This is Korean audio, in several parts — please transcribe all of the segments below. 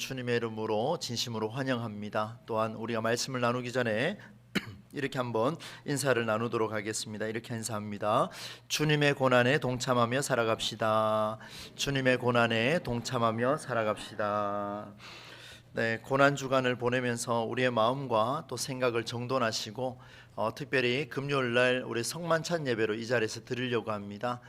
주님의 이름으로 진심으로 환영합니다. 또한 우리가 말씀을 나누기 전에 이렇게 한번 인사를 나누도록 하겠습니다. 이렇게 인사합니다. 주님의 고난에 동참하며 살아갑시다. 주님의 고난에 동참하며 살아갑시다. 네, 고난 주간을 보내면서 우리의 마음과 또 생각을 정돈하시고 특별히 금요일 날 우리 성만찬 예배로 이 자리에서 드리려고 합니다.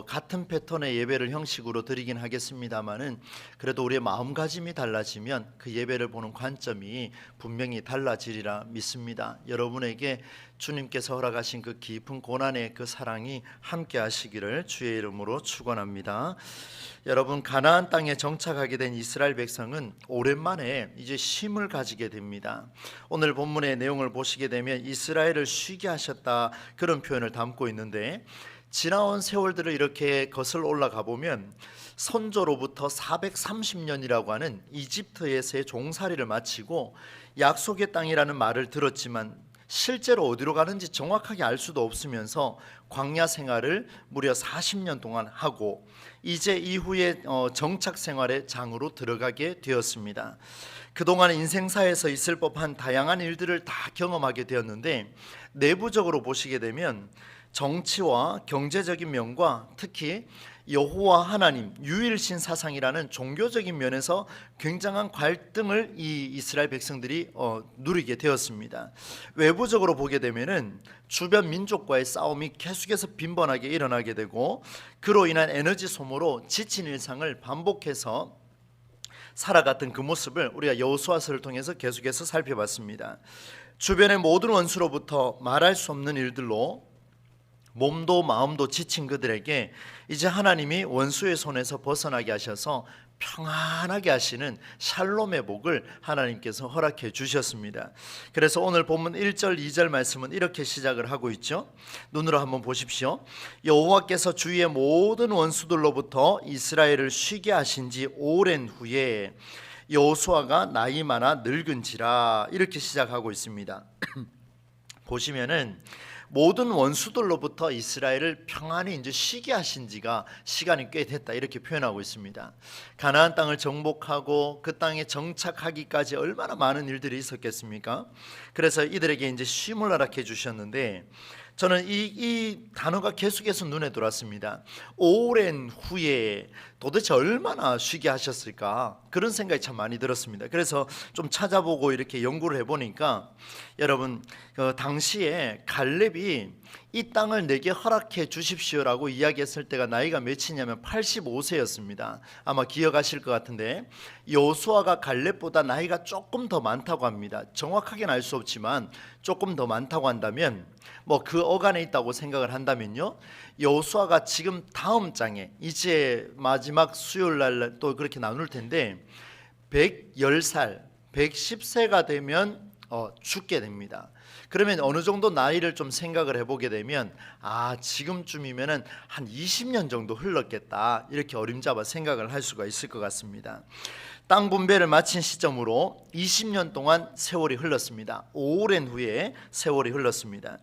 같은 패턴의 예배를 형식으로 드리긴 하겠습니다만은 그래도 우리의 마음가짐이 달라지면 그 예배를 보는 관점이 분명히 달라지리라 믿습니다. 여러분에게 주님께서 허락하신 그 깊은 고난의 그 사랑이 함께 하시기를 주의 이름으로 축원합니다. 여러분, 가나안 땅에 정착하게 된 이스라엘 백성은 오랜만에 이제 쉼을 가지게 됩니다. 오늘 본문의 내용을 보시게 되면 이스라엘을 쉬게 하셨다, 그런 표현을 담고 있는데, 지나온 세월들을 이렇게 거슬러 올라가 보면 선조로부터 430년이라고 하는 이집트에서의 종살이를 마치고 약속의 땅이라는 말을 들었지만 실제로 어디로 가는지 정확하게 알 수도 없으면서 광야 생활을 무려 40년 동안 하고 이제 이후에 정착 생활의 장으로 들어가게 되었습니다. 그동안 인생사에서 있을 법한 다양한 일들을 다 경험하게 되었는데, 내부적으로 보시게 되면 정치와 경제적인 면과 특히 여호와 하나님 유일신 사상이라는 종교적인 면에서 굉장한 갈등을 이 이스라엘 백성들이 누리게 되었습니다. 외부적으로 보게 되면은 주변 민족과의 싸움이 계속해서 빈번하게 일어나게 되고, 그로 인한 에너지 소모로 지친 일상을 반복해서 살아갔던 그 모습을 우리가 여호수아서를 통해서 계속해서 살펴봤습니다. 주변의 모든 원수로부터 말할 수 없는 일들로 몸도 마음도 지친 그들에게 이제 하나님이 원수의 손에서 벗어나게 하셔서 평안하게 하시는 샬롬의 복을 하나님께서 허락해 주셨습니다. 그래서 오늘 본문 1절 2절 말씀은 이렇게 시작을 하고 있죠. 눈으로 한번 보십시오. 여호와께서 주위의 모든 원수들로부터 이스라엘을 쉬게 하신 지 오랜 후에 여호수아가 나이 많아 늙은지라, 이렇게 시작하고 있습니다. 보시면은 모든 원수들로부터 이스라엘을 평안히 이제 쉬게 하신 지가 시간이 꽤 됐다, 이렇게 표현하고 있습니다. 가나안 땅을 정복하고 그 땅에 정착하기까지 얼마나 많은 일들이 있었겠습니까? 그래서 이들에게 이제 쉼을 허락해 주셨는데, 저는 이 단어가 계속해서 눈에 들어왔습니다. 오랜 후에 도대체 얼마나 쉬게 하셨을까, 그런 생각이 참 많이 들었습니다. 그래서 좀 찾아보고 이렇게 연구를 해보니까, 여러분, 당시에 갈렙이 이 땅을 내게 허락해 주십시오라고 이야기했을 때가 나이가 몇이냐면 85세였습니다. 아마 기억하실 것 같은데, 여호수아가 갈렙보다 나이가 조금 더 많다고 합니다. 정확하게는 알 수 없지만 조금 더 많다고 한다면, 그 어간에 있다고 생각을 한다면요, 여호수아가 지금 다음 장에 이제 마지막 수요일 날 또 그렇게 나눌 텐데 110살 110세가 되면 죽게 됩니다. 그러면 어느 정도 나이를 좀 생각을 해보게 되면, 지금쯤이면은 한 20년 정도 흘렀겠다, 이렇게 어림잡아 생각을 할 수가 있을 것 같습니다. 땅 분배를 마친 시점으로 20년 동안 세월이 흘렀습니다. 오랜 후에 세월이 흘렀습니다.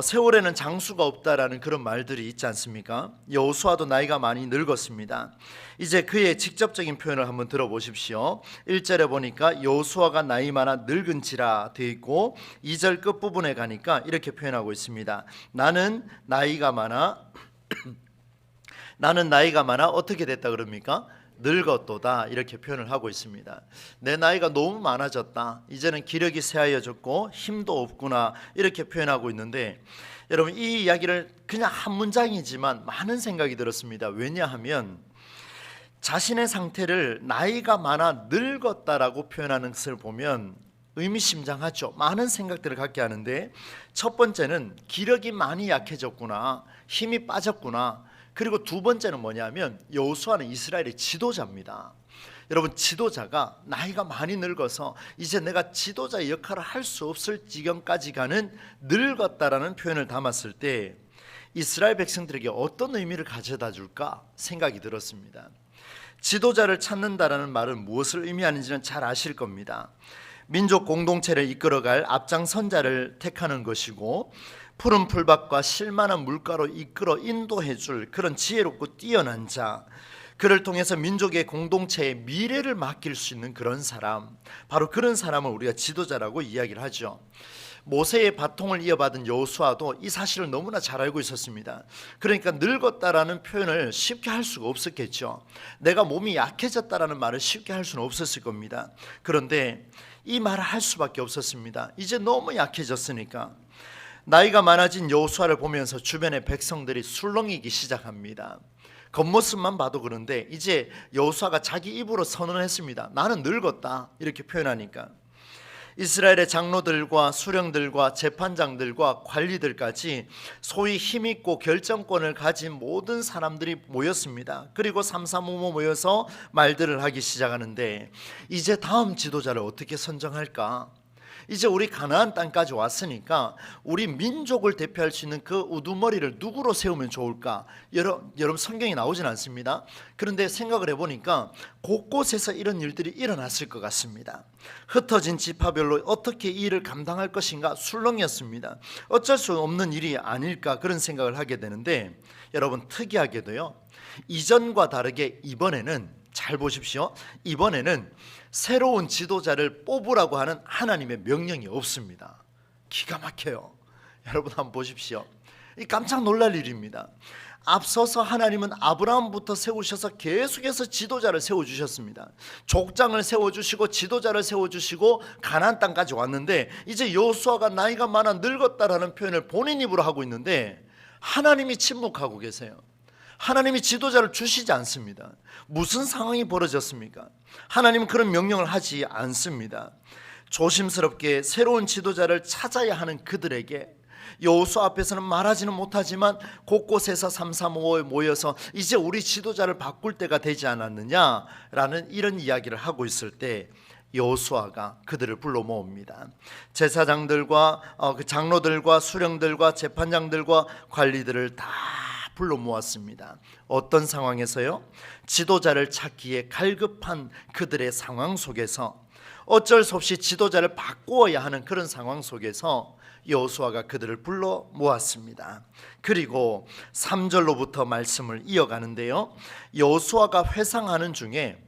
세월에는 장수가 없다라는 그런 말들이 있지 않습니까? 여호수아도 나이가 많이 늙었습니다. 이제 그의 직접적인 표현을 한번 들어보십시오. 1절에 보니까 여호수아가 나이 많아 늙은지라 되어 있고, 2절 끝부분에 가니까 이렇게 표현하고 있습니다. 나는 나이가 많아 어떻게 됐다 그럽니까? 늙었도다, 이렇게 표현을 하고 있습니다. 내 나이가 너무 많아졌다, 이제는 기력이 쇠하여졌고 힘도 없구나, 이렇게 표현하고 있는데, 여러분, 이 이야기를 그냥 한 문장이지만 많은 생각이 들었습니다. 왜냐하면 자신의 상태를 나이가 많아 늙었다라고 표현하는 것을 보면 의미심장하죠. 많은 생각들을 갖게 하는데, 첫 번째는 기력이 많이 약해졌구나, 힘이 빠졌구나. 그리고 두 번째는 뭐냐면, 여호수아는 이스라엘의 지도자입니다. 여러분, 지도자가 나이가 많이 늙어서 이제 내가 지도자의 역할을 할 수 없을 지경까지 가는 늙었다라는 표현을 담았을 때 이스라엘 백성들에게 어떤 의미를 가져다 줄까 생각이 들었습니다. 지도자를 찾는다라는 말은 무엇을 의미하는지는 잘 아실 겁니다. 민족 공동체를 이끌어갈 앞장선자를 택하는 것이고, 푸른 풀밭과 실만한 물가로 이끌어 인도해 줄 그런 지혜롭고 뛰어난 자, 그를 통해서 민족의 공동체의 미래를 맡길 수 있는 그런 사람, 바로 그런 사람을 우리가 지도자라고 이야기를 하죠. 모세의 바통을 이어받은 여호수아도 이 사실을 너무나 잘 알고 있었습니다. 그러니까 늙었다라는 표현을 쉽게 할 수가 없었겠죠. 내가 몸이 약해졌다라는 말을 쉽게 할 수는 없었을 겁니다. 그런데 이 말을 할 수밖에 없었습니다. 이제 너무 약해졌으니까. 나이가 많아진 여호수아를 보면서 주변의 백성들이 술렁이기 시작합니다. 겉모습만 봐도 그런데 이제 여호수아가 자기 입으로 선언했습니다. 나는 늙었다, 이렇게 표현하니까 이스라엘의 장로들과 수령들과 재판장들과 관리들까지 소위 힘있고 결정권을 가진 모든 사람들이 모였습니다. 그리고 삼삼오오 모여서 말들을 하기 시작하는데, 이제 다음 지도자를 어떻게 선정할까? 이제 우리 가나안 땅까지 왔으니까 우리 민족을 대표할 수 있는 그 우두머리를 누구로 세우면 좋을까? 여러분 성경이 나오진 않습니다. 그런데 생각을 해보니까 곳곳에서 이런 일들이 일어났을 것 같습니다. 흩어진 지파별로 어떻게 이 일을 감당할 것인가 술렁이었습니다. 어쩔 수 없는 일이 아닐까, 그런 생각을 하게 되는데, 여러분 특이하게도요, 이전과 다르게 이번에는, 잘 보십시오, 이번에는 새로운 지도자를 뽑으라고 하는 하나님의 명령이 없습니다. 기가 막혀요. 여러분 한번 보십시오. 이 깜짝 놀랄 일입니다. 앞서서 하나님은 아브라함부터 세우셔서 계속해서 지도자를 세워주셨습니다. 족장을 세워주시고 지도자를 세워주시고 가나안 땅까지 왔는데, 이제 여호수아가 나이가 많아 늙었다라는 표현을 본인 입으로 하고 있는데 하나님이 침묵하고 계세요. 하나님이 지도자를 주시지 않습니다. 무슨 상황이 벌어졌습니까? 하나님은 그런 명령을 하지 않습니다. 조심스럽게 새로운 지도자를 찾아야 하는 그들에게 여호수아 앞에서는 말하지는 못하지만 곳곳에서 삼삼오오에 모여서 이제 우리 지도자를 바꿀 때가 되지 않았느냐라는 이런 이야기를 하고 있을 때 여호수아가 그들을 불러 모읍니다. 제사장들과 그 장로들과 수령들과 재판장들과 관리들을 다 불러 모았습니다. 어떤 상황에서요? 지도자를 찾기에 갈급한 그들의 상황 속에서, 어쩔 수 없이 지도자를 바꾸어야 하는 그런 상황 속에서 여호수아가 그들을 불러 모았습니다. 그리고 3절로부터 말씀을 이어가는데요, 여호수아가 회상하는 중에,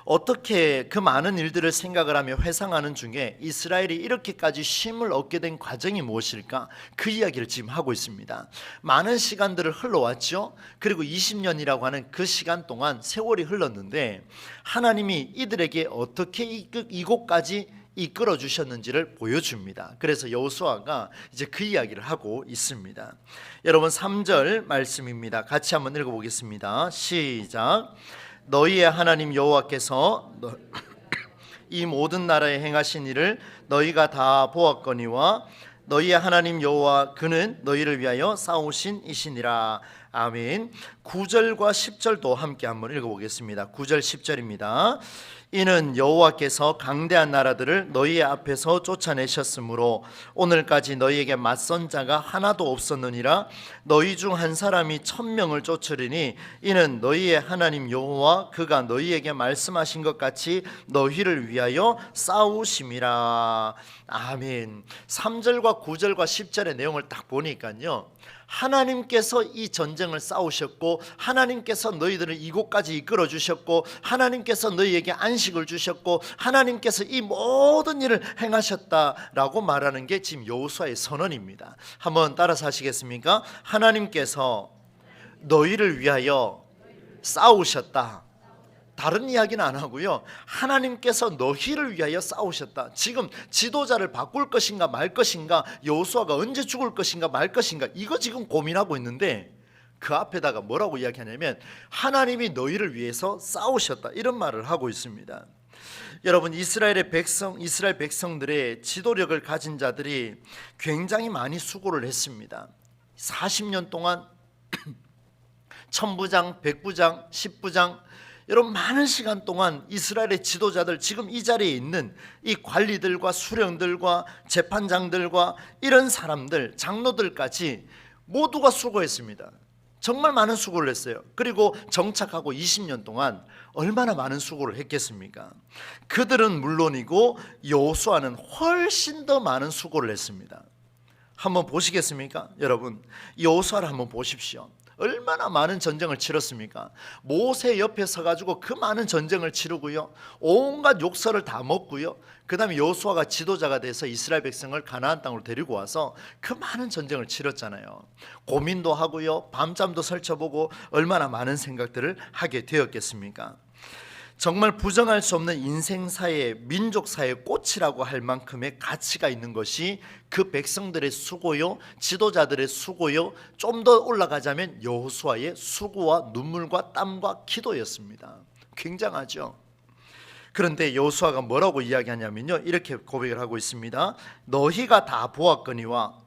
어떻게 그 많은 일들을 생각을 하며 회상하는 중에 이스라엘이 이렇게까지 쉼을 얻게 된 과정이 무엇일까? 그 이야기를 지금 하고 있습니다. 많은 시간들을 흘러왔죠. 그리고 20년이라고 하는 그 시간 동안 세월이 흘렀는데 하나님이 이들에게 어떻게 이곳까지 이끌어 주셨는지를 보여줍니다. 그래서 여호수아가 이제 그 이야기를 하고 있습니다. 여러분 3절 말씀입니다. 같이 한번 읽어보겠습니다. 시작. 너희의 하나님 여호와께서 이 모든 나라에 행하신 일을 너희가 다 보았거니와 너희의 하나님 여호와 그는 너희를 위하여 싸우신 이시니라. 아멘. 9절과 10절도 함께 한번 읽어보겠습니다. 9절 10절입니다. 이는 여호와께서 강대한 나라들을 너희의 앞에서 쫓아내셨으므로 오늘까지 너희에게 맞선 자가 하나도 없었느니라. 너희 중 한 사람이 1000명을 쫓으리니 이는 너희의 하나님 여호와 그가 너희에게 말씀하신 것 같이 너희를 위하여 싸우심이라. 아멘. 3절과 9절과 10절의 내용을 딱 보니까요, 하나님께서 이 전쟁을 싸우셨고 하나님께서 너희들을 이곳까지 이끌어 주셨고 하나님께서 너희에게 안식을 주셨고 하나님께서 이 모든 일을 행하셨다라고 말하는 게 지금 여호수아의 선언입니다. 한번 따라서 하시겠습니까? 하나님께서 너희를 위하여 싸우셨다. 다른 이야기는 안 하고요, 하나님께서 너희를 위하여 싸우셨다. 지금 지도자를 바꿀 것인가 말 것인가, 여호수아가 언제 죽을 것인가 말 것인가, 이거 지금 고민하고 있는데 그 앞에다가 뭐라고 이야기하냐면 하나님이 너희를 위해서 싸우셨다, 이런 말을 하고 있습니다. 여러분 이스라엘 백성들의 지도력을 가진 자들이 굉장히 많이 수고를 했습니다. 40년 동안 천부장, 백부장, 십부장, 여러분 많은 시간 동안 이스라엘의 지도자들, 지금 이 자리에 있는 이 관리들과 수령들과 재판장들과 이런 사람들, 장로들까지 모두가 수고했습니다. 정말 많은 수고를 했어요. 그리고 정착하고 20년 동안 얼마나 많은 수고를 했겠습니까? 그들은 물론이고 여호수아는 훨씬 더 많은 수고를 했습니다. 한번 보시겠습니까? 여러분 여호수아를 한번 보십시오. 얼마나 많은 전쟁을 치렀습니까? 모세 옆에 서가지고 그 많은 전쟁을 치르고요, 온갖 욕설을 다 먹고요, 그 다음에 여호수아가 지도자가 돼서 이스라엘 백성을 가나안 땅으로 데리고 와서 그 많은 전쟁을 치렀잖아요. 고민도 하고요, 밤잠도 설쳐보고 얼마나 많은 생각들을 하게 되었겠습니까? 정말 부정할 수 없는 인생사의, 민족사의 꽃이라고 할 만큼의 가치가 있는 것이 그 백성들의 수고요, 지도자들의 수고요, 좀 더 올라가자면 여호수아의 수고와 눈물과 땀과 기도였습니다. 굉장하죠. 그런데 여호수아가 뭐라고 이야기하냐면요, 이렇게 고백을 하고 있습니다. 너희가 다 보았거니와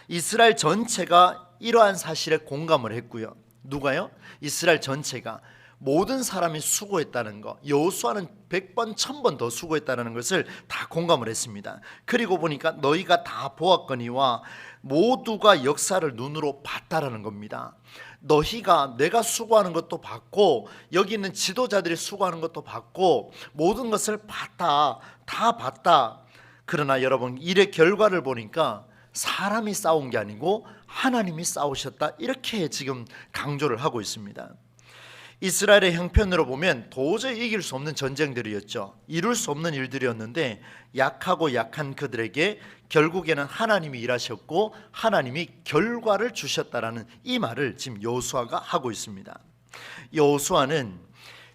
이스라엘 전체가 이러한 사실에 공감을 했고요. 누가요? 이스라엘 전체가, 모든 사람이 수고했다는 것, 여호수아는 100번 1000번 더 수고했다는 것을 다 공감을 했습니다. 그리고 보니까 너희가 다 보았거니와 모두가 역사를 눈으로 봤다라는 겁니다. 너희가, 내가 수고하는 것도 봤고 여기 있는 지도자들이 수고하는 것도 봤고 모든 것을 봤다, 다 봤다. 그러나 여러분, 일의 결과를 보니까 사람이 싸운 게 아니고 하나님이 싸우셨다, 이렇게 지금 강조를 하고 있습니다. 이스라엘의 형편으로 보면 도저히 이길 수 없는 전쟁들이었죠. 이룰 수 없는 일들이었는데 약하고 약한 그들에게 결국에는 하나님이 일하셨고 하나님이 결과를 주셨다라는 이 말을 지금 여호수아가 하고 있습니다. 여호수아는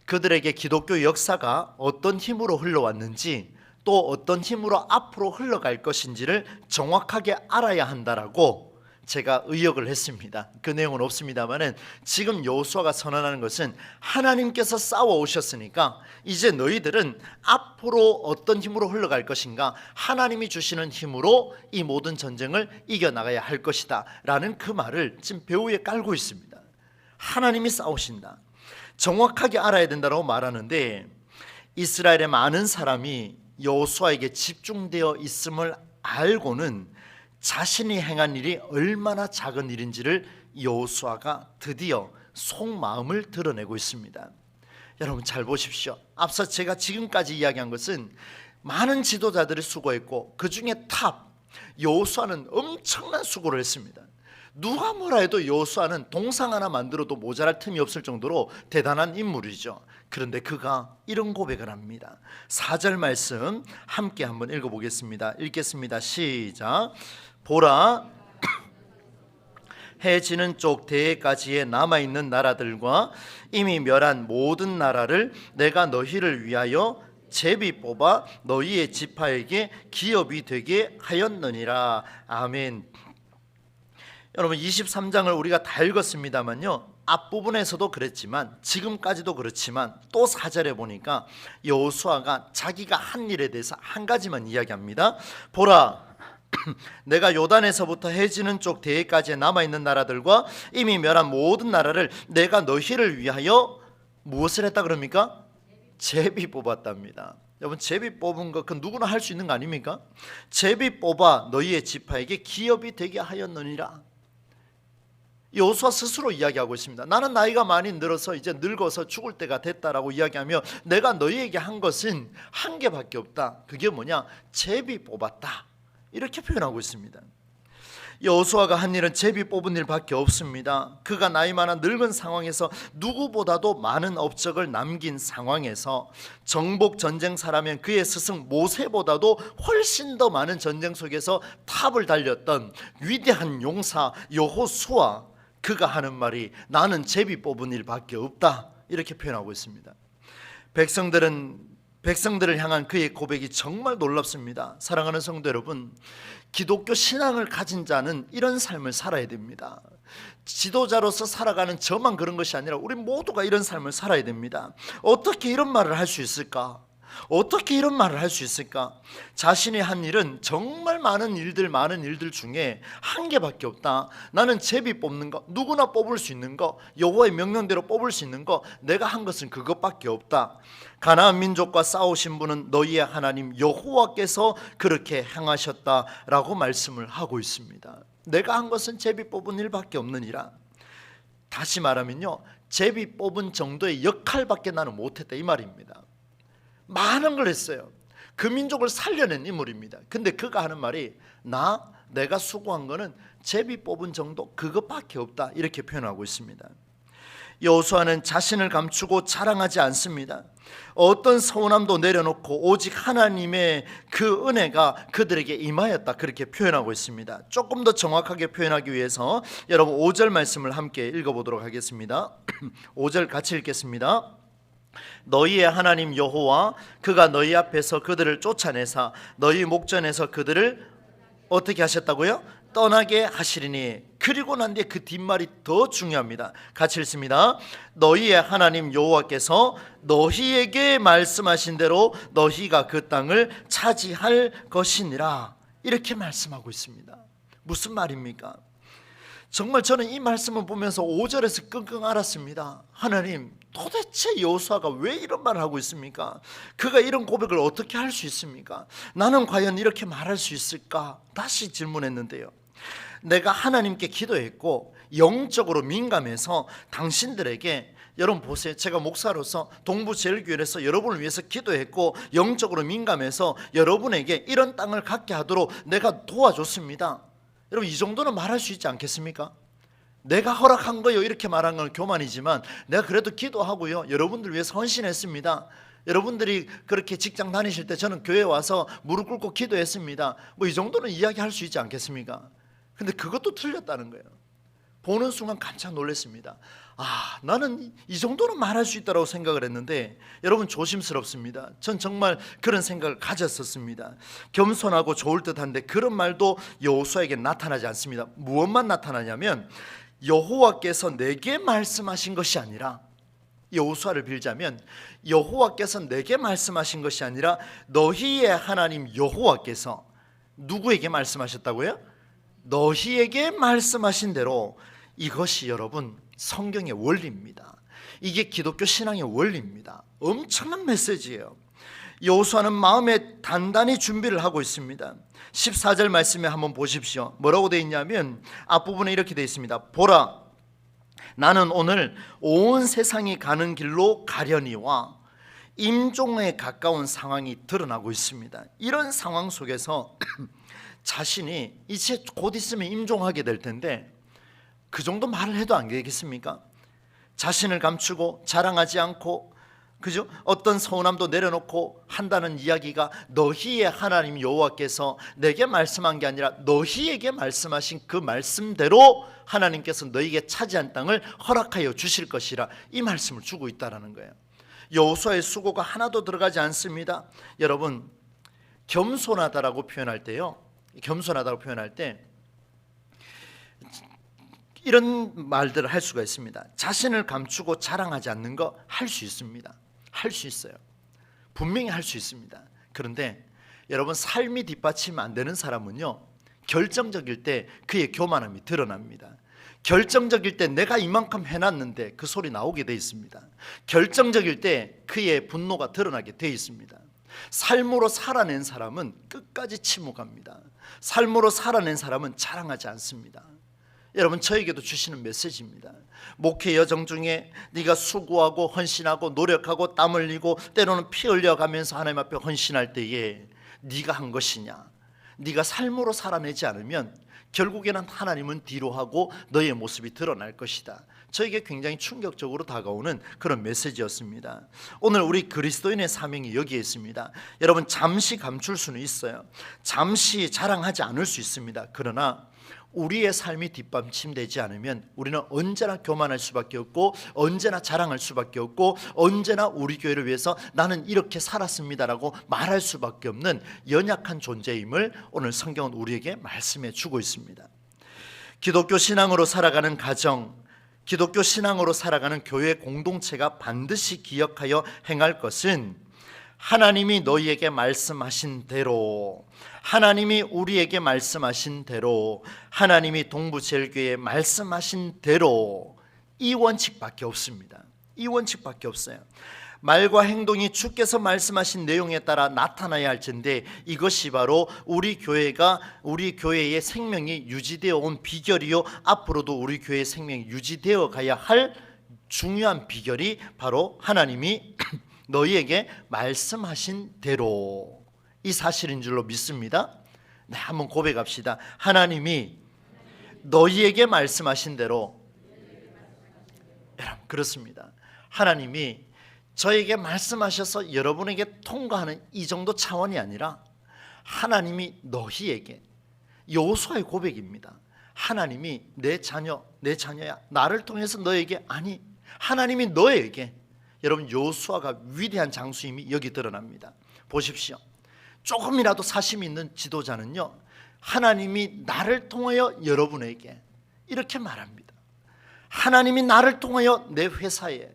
그들에게 기독교 역사가 어떤 힘으로 흘러왔는지, 또 어떤 힘으로 앞으로 흘러갈 것인지를 정확하게 알아야 한다라고 제가 의역을 했습니다. 그 내용은 없습니다만은 지금 여호수아가 선언하는 것은 하나님께서 싸워 오셨으니까 이제 너희들은 앞으로 어떤 힘으로 흘러갈 것인가, 하나님이 주시는 힘으로 이 모든 전쟁을 이겨나가야 할 것이다 라는 그 말을 지금 배후에 깔고 있습니다. 하나님이 싸우신다, 정확하게 알아야 된다고 말하는데, 이스라엘의 많은 사람이 여호수아에게 집중되어 있음을 알고는 자신이 행한 일이 얼마나 작은 일인지를 여호수아가 드디어 속마음을 드러내고 있습니다. 여러분 잘 보십시오. 앞서 제가 지금까지 이야기한 것은 많은 지도자들이 수고했고 그 중에 탑 여호수아는 엄청난 수고를 했습니다. 누가 뭐라 해도 여호수아는 동상 하나 만들어도 모자랄 틈이 없을 정도로 대단한 인물이죠. 그런데 그가 이런 고백을 합니다. 4절 말씀 함께 한번 읽어보겠습니다. 읽겠습니다. 시작. 보라, 해 지는 쪽 대해까지에 남아있는 나라들과 이미 멸한 모든 나라를 내가 너희를 위하여 제비 뽑아 너희의 지파에게 기업이 되게 하였느니라. 아멘. 여러분 23장을 우리가 다 읽었습니다만요, 앞부분에서도 그랬지만 지금까지도 그렇지만 또 4절에 보니까 여호수아가 자기가 한 일에 대해서 한 가지만 이야기합니다. 보라, 내가 요단에서부터 해지는 쪽 대해까지 남아있는 나라들과 이미 멸한 모든 나라를 내가 너희를 위하여 무엇을 했다 그럽니까? 제비 뽑았답니다. 여러분 제비 뽑은 거 그 누구나 할 수 있는 거 아닙니까? 제비 뽑아 너희의 지파에게 기업이 되게 하였느니라. 여호수아 스스로 이야기하고 있습니다. 나는 나이가 많이 늘어서 이제 늙어서 죽을 때가 됐다라고 이야기하며 내가 너희에게 한 것은 한 개밖에 없다. 그게 뭐냐? 제비 뽑았다, 이렇게 표현하고 있습니다. 여호수아가 한 일은 제비 뽑은 일밖에 없습니다. 그가 나이 많아 늙은 상황에서 누구보다도 많은 업적을 남긴 상황에서 정복 전쟁사라면 그의 스승 모세보다도 훨씬 더 많은 전쟁 속에서 탑을 달렸던 위대한 용사 여호수아, 그가 하는 말이 나는 제비 뽑은 일밖에 없다, 이렇게 표현하고 있습니다. 백성들을 향한 그의 고백이 정말 놀랍습니다. 사랑하는 성도 여러분, 기독교 신앙을 가진 자는 이런 삶을 살아야 됩니다. 지도자로서 살아가는 저만 그런 것이 아니라 우리 모두가 이런 삶을 살아야 됩니다. 어떻게 이런 말을 할 수 있을까? 어떻게 이런 말을 할 수 있을까? 자신이 한 일은 정말 많은 일들 중에 한 개밖에 없다. 나는 제비 뽑는 거, 누구나 뽑을 수 있는 거, 여호와의 명령대로 뽑을 수 있는 거, 내가 한 것은 그것밖에 없다. 가나안 민족과 싸우신 분은 너희의 하나님 여호와께서 그렇게 행하셨다라고 말씀을 하고 있습니다. 내가 한 것은 제비 뽑은 일밖에 없느니라. 다시 말하면요, 제비 뽑은 정도의 역할밖에 나는 못했다, 이 말입니다. 많은 걸 했어요. 그 민족을 살려낸 인물입니다. 근데 그가 하는 말이 내가 수고한 거는 제비 뽑은 정도 그것밖에 없다 이렇게 표현하고 있습니다. 여호수아는 자신을 감추고 자랑하지 않습니다. 어떤 서운함도 내려놓고 오직 하나님의 그 은혜가 그들에게 임하였다 그렇게 표현하고 있습니다. 조금 더 정확하게 표현하기 위해서 여러분 5절 말씀을 함께 읽어보도록 하겠습니다. 5절 같이 읽겠습니다. 너희의 하나님 여호와 그가 너희 앞에서 그들을 쫓아내사 너희 목전에서 그들을 어떻게 하셨다고요? 떠나게 하시리니. 그리고 난 뒤에 그 뒷말이 더 중요합니다. 같이 읽습니다. 너희의 하나님 여호와께서 너희에게 말씀하신 대로 너희가 그 땅을 차지할 것이니라 이렇게 말씀하고 있습니다. 무슨 말입니까? 정말 저는 이 말씀을 보면서 5절에서 끙끙 앓았습니다. 하나님, 도대체 여호수아가 왜 이런 말을 하고 있습니까? 그가 이런 고백을 어떻게 할 수 있습니까? 나는 과연 이렇게 말할 수 있을까? 다시 질문했는데요, 내가 하나님께 기도했고 영적으로 민감해서 당신들에게, 여러분 보세요, 제가 목사로서 동부제일교회에서 여러분을 위해서 기도했고 영적으로 민감해서 여러분에게 이런 땅을 갖게 하도록 내가 도와줬습니다. 여러분, 이 정도는 말할 수 있지 않겠습니까? 내가 허락한 거요 이렇게 말한 건 교만이지만 내가 그래도 기도하고요 여러분들 위해서 헌신했습니다. 여러분들이 그렇게 직장 다니실 때 저는 교회 와서 무릎 꿇고 기도했습니다. 뭐 이 정도는 이야기할 수 있지 않겠습니까? 근데 그것도 틀렸다는 거예요. 보는 순간 깜짝 놀랐습니다. 나는 이 정도는 말할 수 있다고 생각을 했는데 여러분 조심스럽습니다. 전 정말 그런 생각을 가졌었습니다. 겸손하고 좋을 듯한데 그런 말도 여호수아에게 나타나지 않습니다. 무엇만 나타나냐면 여호와께서 내게 말씀하신 것이 아니라, 여호수아를 빌자면 여호와께서 내게 말씀하신 것이 아니라 너희의 하나님 여호와께서 누구에게 말씀하셨다고요? 너희에게 말씀하신 대로. 이것이 여러분 성경의 원리입니다. 이게 기독교 신앙의 원리입니다. 엄청난 메시지예요. 여호수아는 마음에 단단히 준비를 하고 있습니다. 14절 말씀에 한번 보십시오. 뭐라고 되어 있냐면 앞부분에 이렇게 되어 있습니다. 보라, 나는 오늘 온 세상이 가는 길로 가려니와. 임종에 가까운 상황이 드러나고 있습니다. 이런 상황 속에서 자신이 이제 곧 있으면 임종하게 될 텐데 그 정도 말을 해도 안 되겠습니까? 자신을 감추고 자랑하지 않고, 그죠? 어떤 서운함도 내려놓고 한다는 이야기가 너희의 하나님 여호와께서 내게 말씀한 게 아니라 너희에게 말씀하신 그 말씀대로 하나님께서 너희에게 차지한 땅을 허락하여 주실 것이라, 이 말씀을 주고 있다는 거예요. 여호수아의 수고가 하나도 들어가지 않습니다. 여러분, 겸손하다라고 표현할 때요, 겸손하다고 표현할 때 이런 말들을 할 수가 있습니다. 자신을 감추고 자랑하지 않는 거 할 수 있습니다. 할 수 있어요. 분명히 할 수 있습니다. 그런데 여러분, 삶이 뒷받침 안 되는 사람은요, 결정적일 때 그의 교만함이 드러납니다. 결정적일 때 내가 이만큼 해놨는데 그 소리 나오게 돼 있습니다. 결정적일 때 그의 분노가 드러나게 돼 있습니다. 삶으로 살아낸 사람은 끝까지 침묵합니다. 삶으로 살아낸 사람은 자랑하지 않습니다. 여러분, 저에게도 주시는 메시지입니다. 목회 여정 중에 네가 수고하고 헌신하고 노력하고 땀 흘리고 때로는 피 흘려가면서 하나님 앞에 헌신할 때에 네가 한 것이냐, 네가 삶으로 살아내지 않으면 결국에는 하나님은 뒤로 하고 너의 모습이 드러날 것이다. 저에게 굉장히 충격적으로 다가오는 그런 메시지였습니다. 오늘 우리 그리스도인의 사명이 여기에 있습니다. 여러분, 잠시 감출 수는 있어요. 잠시 자랑하지 않을 수 있습니다. 그러나 우리의 삶이 뒷받침되지 않으면 우리는 언제나 교만할 수밖에 없고 언제나 자랑할 수밖에 없고 언제나 우리 교회를 위해서 나는 이렇게 살았습니다라고 말할 수밖에 없는 연약한 존재임을 오늘 성경은 우리에게 말씀해 주고 있습니다. 기독교 신앙으로 살아가는 가정, 기독교 신앙으로 살아가는 교회 공동체가 반드시 기억하여 행할 것은 하나님이 너희에게 말씀하신 대로, 하나님이 우리에게 말씀하신 대로, 하나님이 동부제일교회에 말씀하신 대로, 이 원칙밖에 없습니다. 이 원칙밖에 없어요. 말과 행동이 주께서 말씀하신 내용에 따라 나타나야 할 텐데 이것이 바로 우리 교회의 생명이 유지되어 온 비결이요, 앞으로도 우리 교회의 생명이 유지되어 가야 할 중요한 비결이 바로 하나님이 너희에게 말씀하신 대로, 이 사실인 줄로 믿습니다. 네, 한번 고백합시다. 하나님이 너희에게 말씀하신 대로. 여러분, 그렇습니다. 하나님이 저에게 말씀하셔서 여러분에게 통과하는 이 정도 차원이 아니라 하나님이 너희에게, 여호수아의 고백입니다. 하나님이 내 자녀야, 나를 통해서 너에게, 아니 하나님이 너에게. 여러분, 여호수아가 위대한 장수임이 여기 드러납니다. 보십시오. 조금이라도 사심이 있는 지도자는요, 하나님이 나를 통하여 여러분에게 이렇게 말합니다. 하나님이 나를 통하여 내 회사에,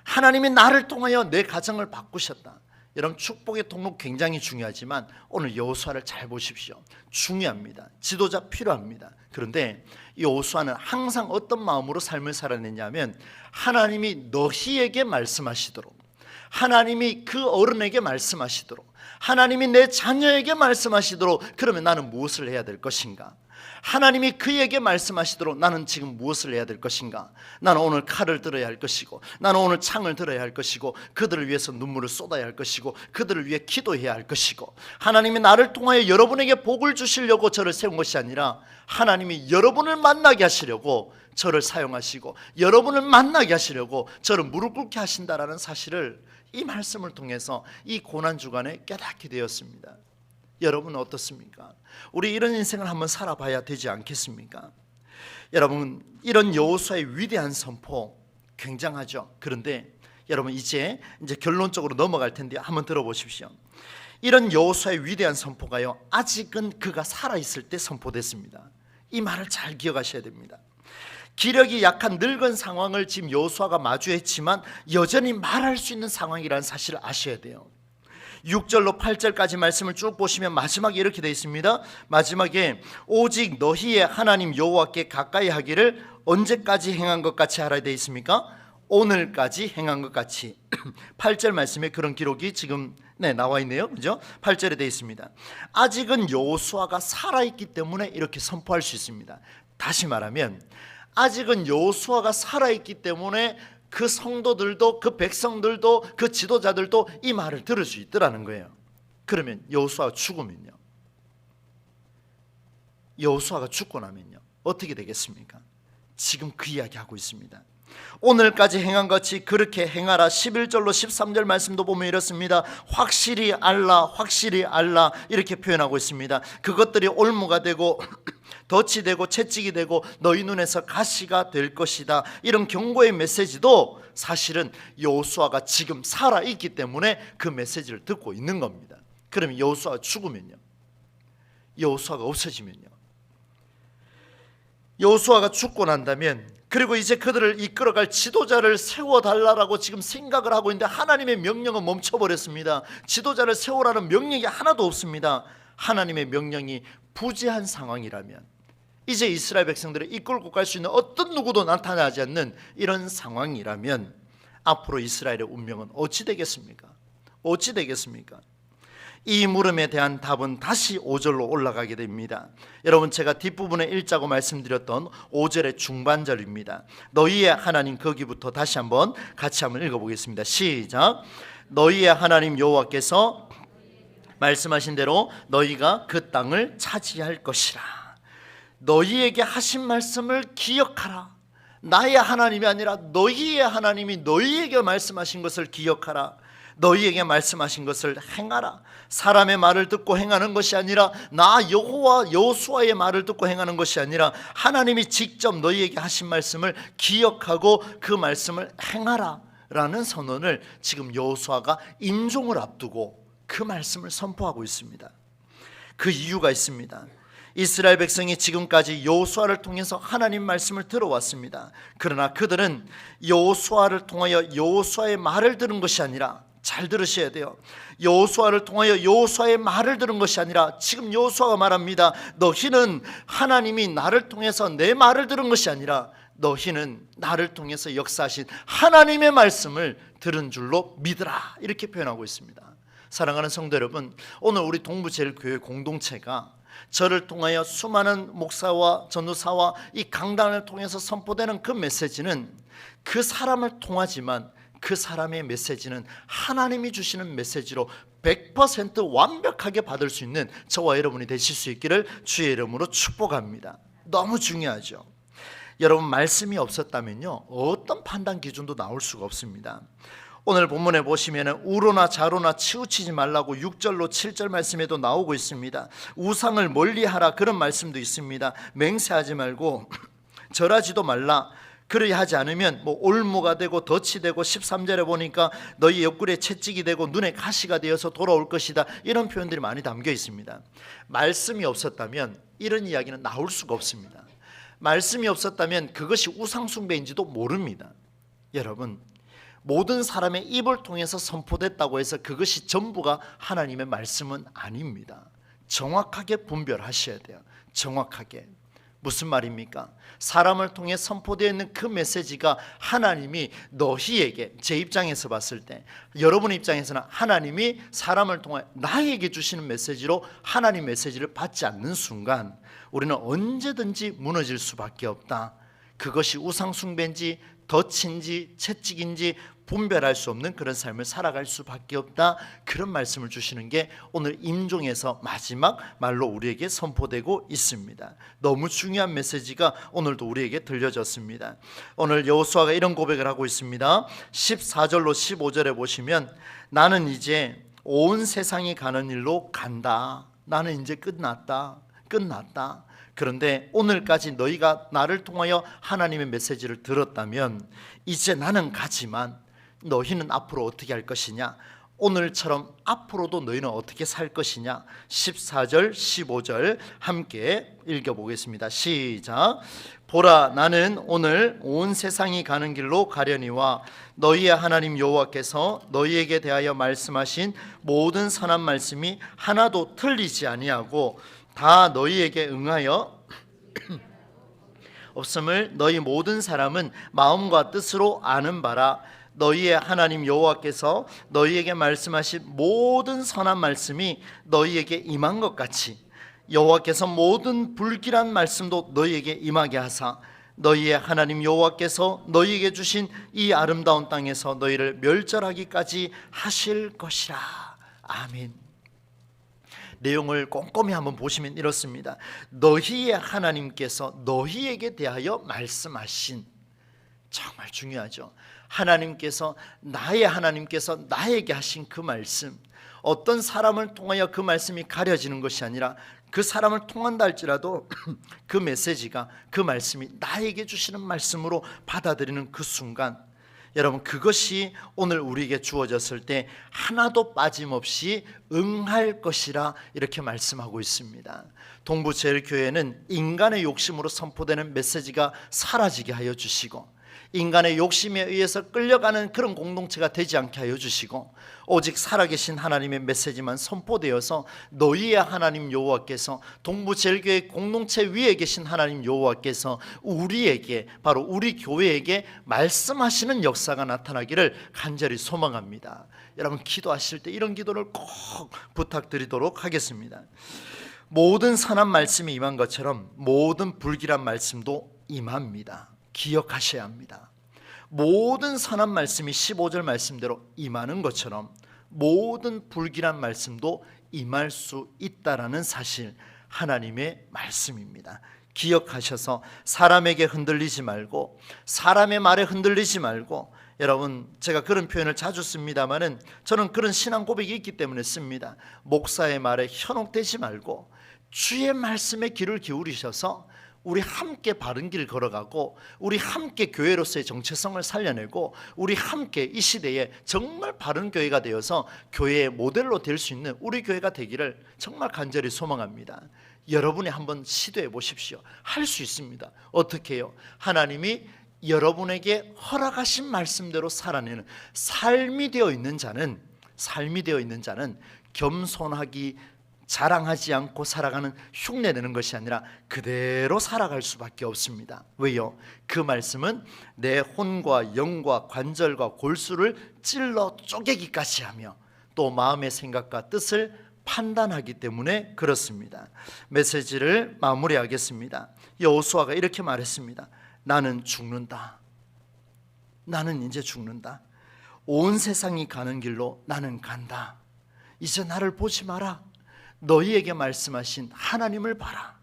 하나님이 나를 통하여 내 가정을 바꾸셨다. 여러분, 축복의 통로 굉장히 중요하지만 오늘 여호수아를 잘 보십시오. 중요합니다. 지도자 필요합니다. 그런데 여호수아는 항상 어떤 마음으로 삶을 살아냈냐면, 하나님이 너희에게 말씀하시도록, 하나님이 그 어른에게 말씀하시도록, 하나님이 내 자녀에게 말씀하시도록, 그러면 나는 무엇을 해야 될 것인가? 하나님이 그에게 말씀하시도록 나는 지금 무엇을 해야 될 것인가? 나는 오늘 칼을 들어야 할 것이고, 나는 오늘 창을 들어야 할 것이고, 그들을 위해서 눈물을 쏟아야 할 것이고, 그들을 위해 기도해야 할 것이고, 하나님이 나를 통하여 여러분에게 복을 주시려고 저를 세운 것이 아니라 하나님이 여러분을 만나게 하시려고 저를 사용하시고, 여러분을 만나게 하시려고 저를 무릎 꿇게 하신다라는 사실을 이 말씀을 통해서 이 고난주간에 깨닫게 되었습니다. 여러분은 어떻습니까? 우리 이런 인생을 한번 살아봐야 되지 않겠습니까? 여러분, 이런 여호수아의 위대한 선포 굉장하죠. 그런데 여러분, 이제 결론적으로 넘어갈 텐데 한번 들어보십시오. 이런 여호수아의 위대한 선포가요, 아직은 그가 살아있을 때 선포됐습니다. 이 말을 잘 기억하셔야 됩니다. 기력이 약한 늙은 상황을 지금 여호수아가 마주했지만 여전히 말할 수 있는 상황이라는 사실을 아셔야 돼요. 6절로 8절까지 말씀을 쭉 보시면 마지막에 이렇게 되어 있습니다. 마지막에 오직 너희의 하나님 여호와께 가까이 하기를 언제까지 행한 것 같이 하라 되어 있습니까? 오늘까지 행한 것 같이. 8절 말씀에 그런 기록이 지금 나와 있네요. 그죠? 8절에 되어 있습니다. 아직은 여호수아가 살아있기 때문에 이렇게 선포할 수 있습니다. 다시 말하면 아직은 여호수아가 살아있기 때문에 그 성도들도, 그 백성들도, 그 지도자들도 이 말을 들을 수 있더라는 거예요. 그러면 여호수아가 죽으면요, 여호수아가 죽고 나면요 어떻게 되겠습니까? 지금 그 이야기 하고 있습니다. 오늘까지 행한 것이 그렇게 행하라. 11절로 13절 말씀도 보면 이렇습니다. 확실히 알라, 확실히 알라, 이렇게 표현하고 있습니다. 그것들이 올무가 되고 덫이 되고 채찍이 되고 너희 눈에서 가시가 될 것이다. 이런 경고의 메시지도 사실은 여호수아가 지금 살아있기 때문에 그 메시지를 듣고 있는 겁니다. 그러면 여호수아가 죽으면요, 여호수아가 없어지면요, 여호수아가 죽고 난다면, 그리고 이제 그들을 이끌어갈 지도자를 세워달라고 지금 생각을 하고 있는데 하나님의 명령은 멈춰버렸습니다. 지도자를 세우라는 명령이 하나도 없습니다. 하나님의 명령이 부재한 상황이라면, 이제 이스라엘 백성들을 이끌고 갈 수 있는 어떤 누구도 나타나지 않는 이런 상황이라면 앞으로 이스라엘의 운명은 어찌 되겠습니까? 어찌 되겠습니까? 이 물음에 대한 답은 다시 5절로 올라가게 됩니다. 여러분, 제가 뒷부분에 읽자고 말씀드렸던 5절의 중반절입니다. 너희의 하나님, 거기부터 다시 한번 같이 한번 읽어보겠습니다. 시작. 너희의 하나님 여호와께서 말씀하신 대로 너희가 그 땅을 차지할 것이라. 너희에게 하신 말씀을 기억하라. 나의 하나님이 아니라 너희의 하나님이 너희에게 말씀하신 것을 기억하라. 너희에게 말씀하신 것을 행하라. 사람의 말을 듣고 행하는 것이 아니라, 나 여호와 여호수아의 말을 듣고 행하는 것이 아니라 하나님이 직접 너희에게 하신 말씀을 기억하고 그 말씀을 행하라 라는 선언을 지금 여호수아가 임종을 앞두고 그 말씀을 선포하고 있습니다. 그 이유가 있습니다. 이스라엘 백성이 지금까지 여호수아를 통해서 하나님 말씀을 들어왔습니다. 그러나 그들은 여호수아를 통하여 여호수아의 말을 들은 것이 아니라, 잘 들으셔야 돼요, 여호수아를 통하여 여호수아의 말을 들은 것이 아니라 지금 여호수아가 말합니다. 너희는 하나님이 나를 통해서 내 말을 들은 것이 아니라 너희는 나를 통해서 역사하신 하나님의 말씀을 들은 줄로 믿으라, 이렇게 표현하고 있습니다. 사랑하는 성도 여러분, 오늘 우리 동부제일교회 공동체가 저를 통하여 수많은 목사와 전도사와 이 강단을 통해서 선포되는 그 메시지는 그 사람을 통하지만 그 사람의 메시지는 하나님이 주시는 메시지로 100% 완벽하게 받을 수 있는 저와 여러분이 되실 수 있기를 주의 이름으로 축복합니다. 너무 중요하죠. 여러분, 말씀이 없었다면요, 어떤 판단 기준도 나올 수가 없습니다. 오늘 본문에 보시면 우로나 좌로나 치우치지 말라고 6절로 7절 말씀에도 나오고 있습니다. 우상을 멀리하라, 그런 말씀도 있습니다. 맹세하지 말고 절하지도 말라. 그러야 하지 않으면 올무가 되고 덫이 되고, 13절에 보니까 너희 옆구리에 채찍이 되고 눈에 가시가 되어서 돌아올 것이다, 이런 표현들이 많이 담겨 있습니다. 말씀이 없었다면 이런 이야기는 나올 수가 없습니다. 말씀이 없었다면 그것이 우상숭배인지도 모릅니다. 여러분, 모든 사람의 입을 통해서 선포됐다고 해서 그것이 전부가 하나님의 말씀은 아닙니다. 정확하게 분별하셔야 돼요. 정확하게. 무슨 말입니까? 사람을 통해 선포되어 있는 그 메시지가 하나님이 너희에게, 제 입장에서 봤을 때, 여러분 입장에서는 하나님이 사람을 통해 나에게 주시는 메시지로 하나님 메시지를 받지 않는 순간 우리는 언제든지 무너질 수밖에 없다. 그것이 우상숭배인지 덫인지 채찍인지 분별할 수 없는 그런 삶을 살아갈 수밖에 없다, 그런 말씀을 주시는 게 오늘 임종에서 마지막 말로 우리에게 선포되고 있습니다. 너무 중요한 메시지가 오늘도 우리에게 들려졌습니다. 오늘 여호수아가 이런 고백을 하고 있습니다. 14절로 15절에 보시면 나는 이제 온 세상이 가는 일로 간다. 나는 이제 끝났다. 그런데 오늘까지 너희가 나를 통하여 하나님의 메시지를 들었다면 이제 나는 가지만 너희는 앞으로 어떻게 할 것이냐, 오늘처럼 앞으로도 너희는 어떻게 살 것이냐. 14절 15절 함께 읽어보겠습니다. 시작. 보라, 나는 오늘 온 세상이 가는 길로 가려니와 너희의 하나님 여호와께서 너희에게 대하여 말씀하신 모든 선한 말씀이 하나도 틀리지 아니하고 다 너희에게 응하여 없음을 너희 모든 사람은 마음과 뜻으로 아는 바라. 너희의 하나님 여호와께서 너희에게 말씀하신 모든 선한 말씀이 너희에게 임한 것 같이 여호와께서 모든 불길한 말씀도 너희에게 임하게 하사 너희의 하나님 여호와께서 너희에게 주신 이 아름다운 땅에서 너희를 멸절하기까지 하실 것이라. 아멘. 내용을 꼼꼼히 한번 보시면 이렇습니다. 너희의 하나님께서 너희에게 대하여 말씀하신, 정말 중요하죠. 하나님께서, 나의 하나님께서 나에게 하신 그 말씀, 어떤 사람을 통하여 그 말씀이 가려지는 것이 아니라 그 사람을 통한다 할지라도 그 메시지가, 그 말씀이 나에게 주시는 말씀으로 받아들이는 그 순간, 여러분, 그것이 오늘 우리에게 주어졌을 때 하나도 빠짐없이 응할 것이라 이렇게 말씀하고 있습니다. 동부제일교회는 인간의 욕심으로 선포되는 메시지가 사라지게 하여 주시고, 인간의 욕심에 의해서 끌려가는 그런 공동체가 되지 않게 하여 주시고, 오직 살아계신 하나님의 메시지만 선포되어서 너희의 하나님 여호와께서, 동부제일교회 공동체 위에 계신 하나님 여호와께서 우리에게, 바로 우리 교회에게 말씀하시는 역사가 나타나기를 간절히 소망합니다. 여러분, 기도하실 때 이런 기도를 꼭 부탁드리도록 하겠습니다. 모든 선한 말씀이 임한 것처럼 모든 불길한 말씀도 임합니다. 기억하셔야 합니다. 모든 선한 말씀이 15절 말씀대로 임하는 것처럼 모든 불길한 말씀도 임할 수 있다라는 사실, 하나님의 말씀입니다. 기억하셔서 사람에게 흔들리지 말고, 사람의 말에 흔들리지 말고, 여러분, 제가 그런 표현을 자주 씁니다만은 저는 그런 신앙 고백이 있기 때문에 씁니다. 목사의 말에 현혹되지 말고 주의 말씀에 귀를 기울이셔서 우리 함께 바른 길 걸어가고, 우리 함께 교회로서의 정체성을 살려내고, 우리 함께 이 시대에 정말 바른 교회가 되어서 교회의 모델로 될 수 있는 우리 교회가 되기를 정말 간절히 소망합니다. 여러분이 한번 시도해 보십시오. 할 수 있습니다. 어떻게 해요? 하나님이 여러분에게 허락하신 말씀대로 살아내는 삶이 되어 있는 자는 겸손하기, 자랑하지 않고 살아가는, 흉내내는 것이 아니라 그대로 살아갈 수밖에 없습니다. 왜요? 그 말씀은 내 혼과 영과 관절과 골수를 찔러 쪼개기까지 하며 또 마음의 생각과 뜻을 판단하기 때문에 그렇습니다. 메시지를 마무리하겠습니다. 여호수아가 이렇게 말했습니다. 나는 죽는다. 나는 이제 죽는다. 온 세상이 가는 길로 나는 간다. 이제 나를 보지 마라. 너희에게 말씀하신 하나님을 봐라.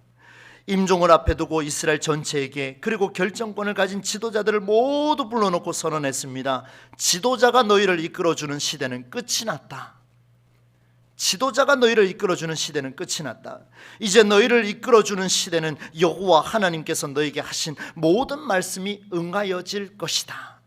임종을 앞에 두고 이스라엘 전체에게 그리고 결정권을 가진 지도자들을 모두 불러놓고 선언했습니다. 지도자가 너희를 이끌어주는 시대는 끝이 났다. 지도자가 너희를 이끌어주는 시대는 끝이 났다. 이제 너희를 이끌어주는 시대는 여호와 하나님께서 너희에게 하신 모든 말씀이 응하여질 것이다.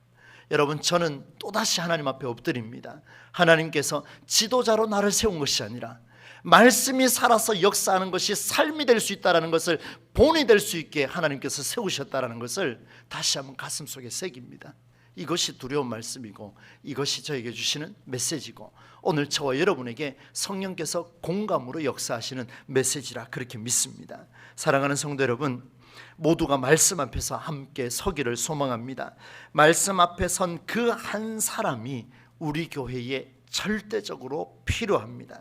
여러분, 저는 또다시 하나님 앞에 엎드립니다. 하나님께서 지도자로 나를 세운 것이 아니라 말씀이 살아서 역사하는 것이 삶이 될 수 있다는 것을, 본이 될 수 있게 하나님께서 세우셨다는 것을 다시 한번 가슴속에 새깁니다. 이것이 두려운 말씀이고 이것이 저에게 주시는 메시지고 오늘 저와 여러분에게 성령께서 공감으로 역사하시는 메시지라 그렇게 믿습니다. 사랑하는 성도 여러분, 모두가 말씀 앞에서 함께 서기를 소망합니다. 말씀 앞에 선 그 한 사람이 우리 교회에 절대적으로 필요합니다.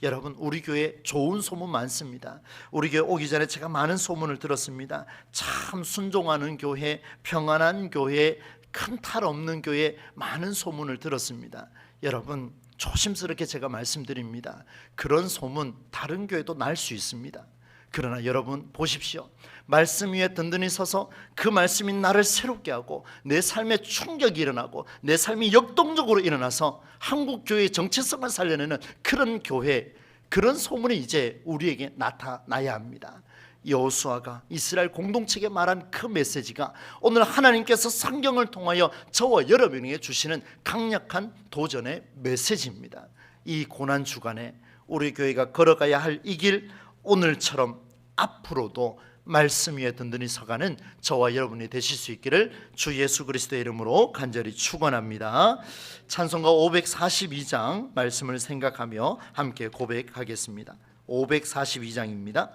여러분, 우리 교회 좋은 소문 많습니다. 우리 교회 오기 전에 제가 많은 소문을 들었습니다. 참 순종하는 교회, 평안한 교회, 큰 탈 없는 교회, 많은 소문을 들었습니다. 여러분, 조심스럽게 제가 말씀드립니다. 그런 소문 다른 교회도 날 수 있습니다. 그러나 여러분 보십시오. 말씀 위에 든든히 서서 그 말씀이 나를 새롭게 하고 내 삶에 충격이 일어나고 내 삶이 역동적으로 일어나서 한국 교회의 정체성을 살려내는 그런 교회, 그런 소문이 이제 우리에게 나타나야 합니다. 여호수아가 이스라엘 공동체에게 말한 그 메시지가 오늘 하나님께서 성경을 통하여 저와 여러분에게 주시는 강력한 도전의 메시지입니다. 이 고난 주간에 우리 교회가 걸어가야 할 이 길, 오늘처럼 앞으로도 말씀 위에 든든히 서가는 저와 여러분이 되실 수 있기를 주 예수 그리스도의 이름으로 간절히 축원합니다. 찬송가 542장 말씀을 생각하며 함께 고백하겠습니다. 542장입니다.